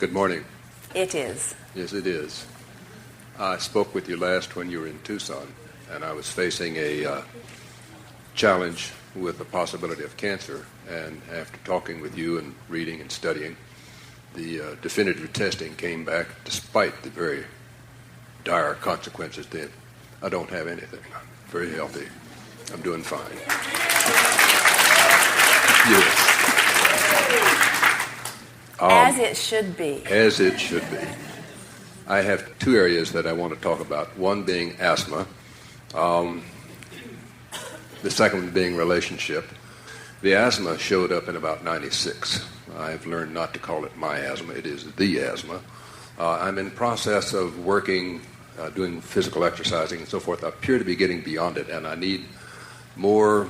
Good morning. It is. Yes, it is. I spoke with you last when you were in Tucson, and I was facing a challenge with the possibility of cancer. And after talking with you and reading and studying, the definitive testing came back, despite the very dire consequences then. I don't have anything. I'm very healthy. I'm doing fine. Yes. As it should be. As it should be. I have two areas that I want to talk about, one being asthma, the second being relationship. The asthma showed up in about 96. I've learned not to call it my asthma, it is the asthma. I'm in process of working, doing physical exercising and so forth. I appear to be getting beyond it, and I need more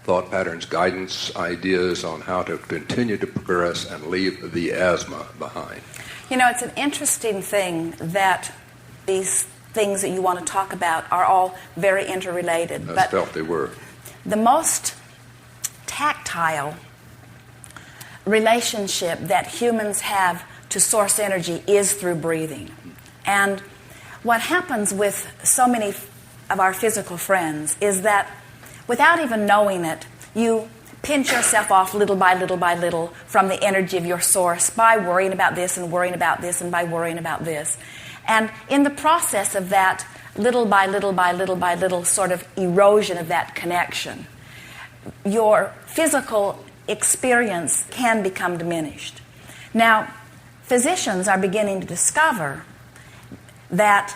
thought patterns, guidance, ideas on how to continue to progress and leave the asthma behind. You know, it's an interesting thing that these things that you want to talk about are all very interrelated. I felt they were. The most tactile relationship that humans have to source energy is through breathing. And what happens with so many of our physical friends is that without even knowing it, you pinch yourself off little by little from the energy of your source by worrying about this and worrying about this and by worrying about this. And in the process of that little by little sort of erosion of that connection, your physical experience can become diminished. Now, physicians are beginning to discover that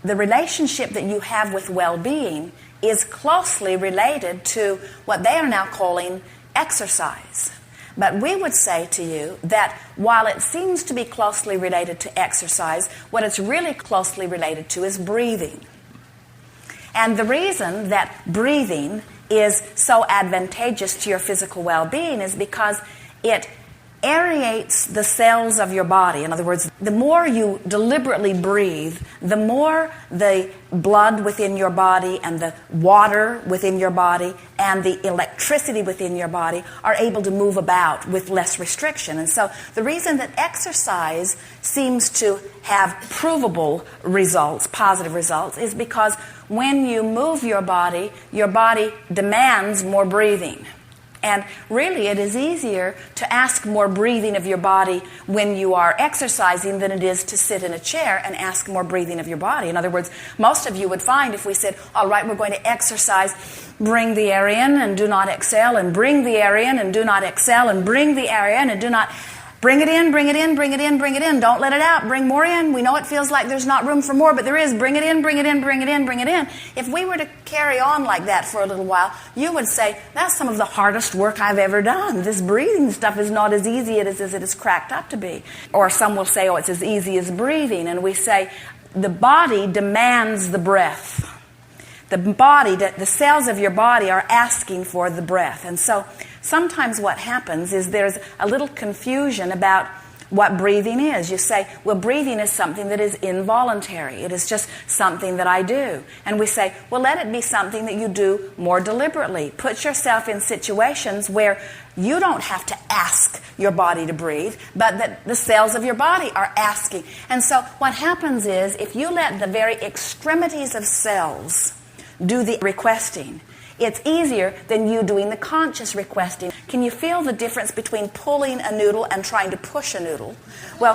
the relationship that you have with well-being is closely related to what they are now calling exercise. But we would say to you that while it seems to be closely related to exercise, what it's really closely related to is breathing. And the reason that breathing is so advantageous to your physical well-being is because it aerates the cells of your body. In other words, the more you deliberately breathe, the more the blood within your body and the water within your body and the electricity within your body are able to move about with less restriction. And so the reason that exercise seems to have provable results, positive results, is because when you move your body demands more breathing. And really, it is easier to ask more breathing of your body when you are exercising than it is to sit in a chair and ask more breathing of your body. In other words, most of you would find if we said, all right, we're going to exercise, bring the air in and do not exhale, and bring the air in and do not exhale, and bring the air in and do not... Bring it in, bring it in, bring it in, bring it in. Don't let it out. Bring more in. We know it feels like there's not room for more, but there is. Bring it in, bring it in, bring it in, bring it in. If we were to carry on like that for a little while, you would say, that's some of the hardest work I've ever done. This breathing stuff is not as easy as it is cracked up to be. Or some will say, oh, it's as easy as breathing. And we say, the body demands the breath. The cells of your body are asking for the breath. And so sometimes what happens is there's a little confusion about what breathing is. You say, well, breathing is something that is involuntary. It is just something that I do. And we say, well, let it be something that you do more deliberately. Put yourself in situations where you don't have to ask your body to breathe, but that the cells of your body are asking. And so what happens is if you let the very extremities of cells do the requesting, it's easier than you doing the conscious requesting. Can you feel the difference between pulling a noodle and trying to push a noodle? Well,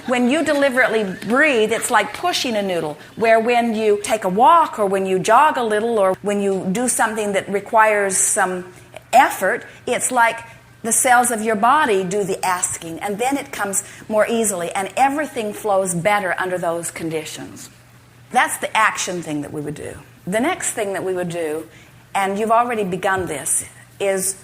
when you deliberately breathe, it's like pushing a noodle, where when you take a walk or when you jog a little or when you do something that requires some effort, it's like the cells of your body do the asking, and then it comes more easily, and everything flows better under those conditions. That's the action thing that we would do. The next thing that we would do, and you've already begun this, is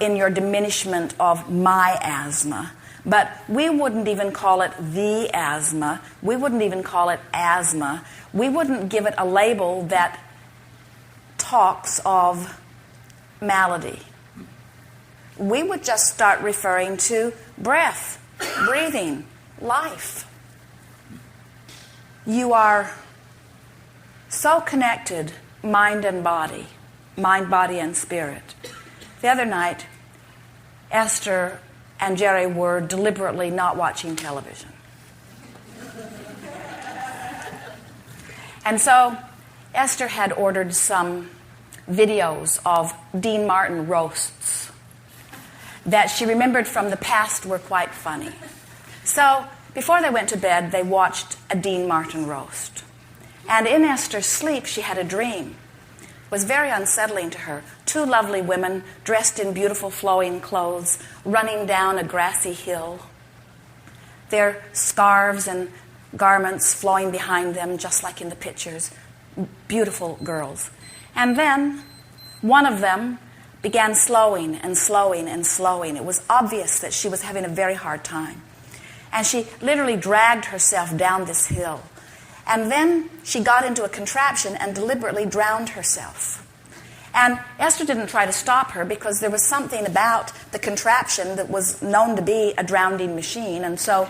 in your diminishment of my asthma. But we wouldn't even call it the asthma. We wouldn't even call it asthma. We wouldn't give it a label that talks of malady. We would just start referring to breath, breathing, life. You are so connected, mind, body, and spirit. The other night, Esther and Jerry were deliberately not watching television. And so Esther had ordered some videos of Dean Martin roasts that she remembered from the past were quite funny. So before they went to bed, they watched a Dean Martin roast. And in Esther's sleep, she had a dream. It was very unsettling to her. Two lovely women dressed in beautiful flowing clothes, running down a grassy hill. Their scarves and garments flowing behind them, just like in the pictures. Beautiful girls. And then one of them began slowing and slowing and slowing. It was obvious that she was having a very hard time. And she literally dragged herself down this hill. And then she got into a contraption and deliberately drowned herself. And Esther didn't try to stop her because there was something about the contraption that was known to be a drowning machine. And so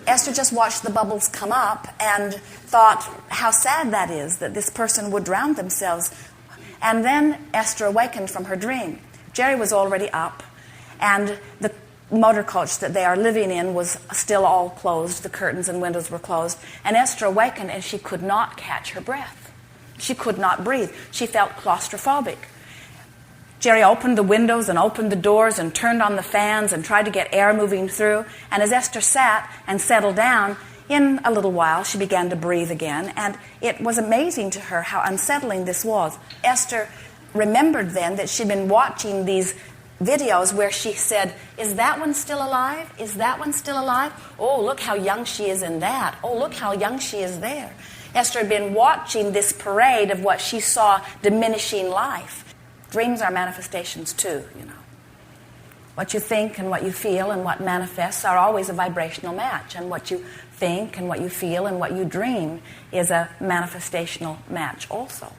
Esther just watched the bubbles come up and thought how sad that is, that this person would drown themselves. And then Esther awakened from her dream. Jerry was already up, and the motor coach that they are living in was still all closed. The curtains and windows were closed. And Esther awakened, and she could not catch her breath. She could not breathe. She felt claustrophobic. Jerry opened the windows and opened the doors and turned on the fans and tried to get air moving through. And as Esther sat and settled down, in a little while she began to breathe again. And it was amazing to her how unsettling this was. Esther remembered then that she'd been watching these videos where she said, "Is that one still alive? Is that one still alive? Oh, look how young she is in that. Oh, look how young she is there." Esther had been watching this parade of what she saw diminishing life. Dreams are manifestations too, you know. What you think and what you feel and what manifests are always a vibrational match. And what you think and what you feel and what you dream is a manifestational match also.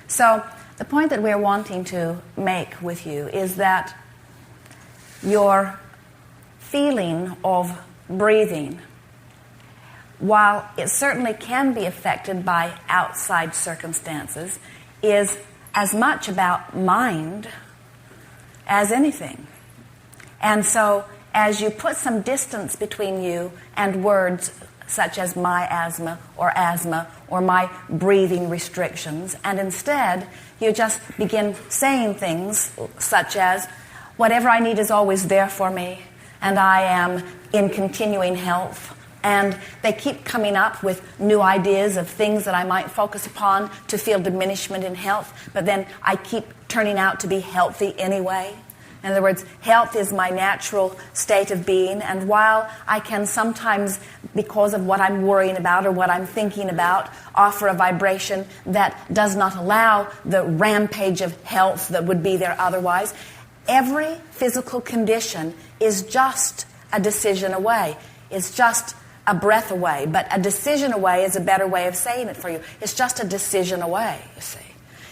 So the point that we're wanting to make with you is that your feeling of breathing, while it certainly can be affected by outside circumstances, is as much about mind as anything. And so as you put some distance between you and words such as my asthma or my breathing restrictions, and instead you just begin saying things such as, whatever I need is always there for me, and I am in continuing health. And they keep coming up with new ideas of things that I might focus upon to feel diminishment in health, but then I keep turning out to be healthy anyway. In other words, health is my natural state of being, and while I can sometimes, because of what I'm worrying about or what I'm thinking about, offer a vibration that does not allow the rampage of health that would be there otherwise, every physical condition is just a decision away. It's just a breath away, but a decision away is a better way of saying it for you. It's just a decision away, you see.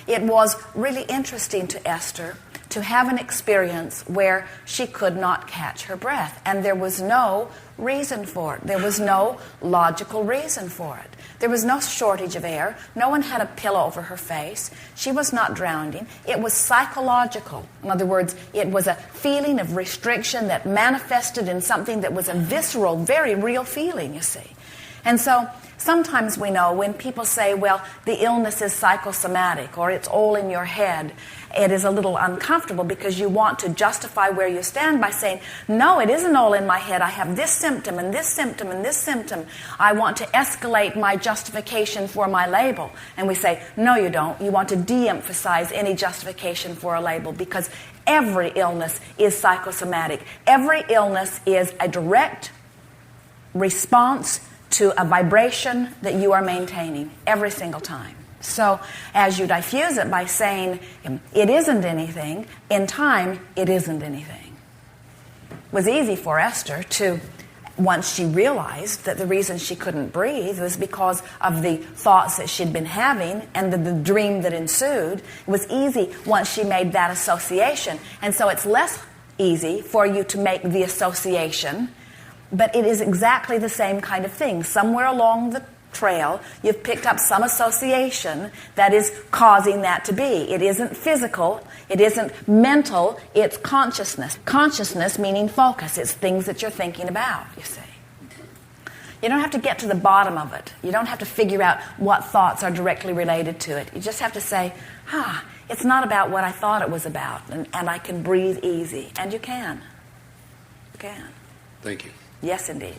It was really interesting to Esther to have an experience where she could not catch her breath, and there was no reason for it. There was no logical reason for it. There was no shortage of air. No one had a pillow over her face. She was not drowning. It was psychological. In other words, it was a feeling of restriction that manifested in something that was a visceral, very real feeling, you see. And so sometimes we know when people say, well, the illness is psychosomatic or it's all in your head, it is a little uncomfortable because you want to justify where you stand by saying, no, it isn't all in my head. I have this symptom and this symptom and this symptom. I want to escalate my justification for my label. And we say, no, you don't. You want to de-emphasize any justification for a label because every illness is psychosomatic. Every illness is a direct response to a vibration that you are maintaining every single time. So as you diffuse it by saying it isn't anything, in time it isn't anything. It was easy for Esther to, once she realized that the reason she couldn't breathe was because of the thoughts that she'd been having and the dream that ensued. It was easy once she made that association. And so it's less easy for you to make the association, but it is exactly the same kind of thing. Somewhere along the trail, you've picked up some association that is causing that to be. It isn't physical, it isn't mental, it's consciousness. Consciousness meaning focus. It's things that you're thinking about, you see. You don't have to get to the bottom of it. You don't have to figure out what thoughts are directly related to it. You just have to say, it's not about what I thought it was about, and I can breathe easy. And you can. You can. Thank you. Yes, indeed.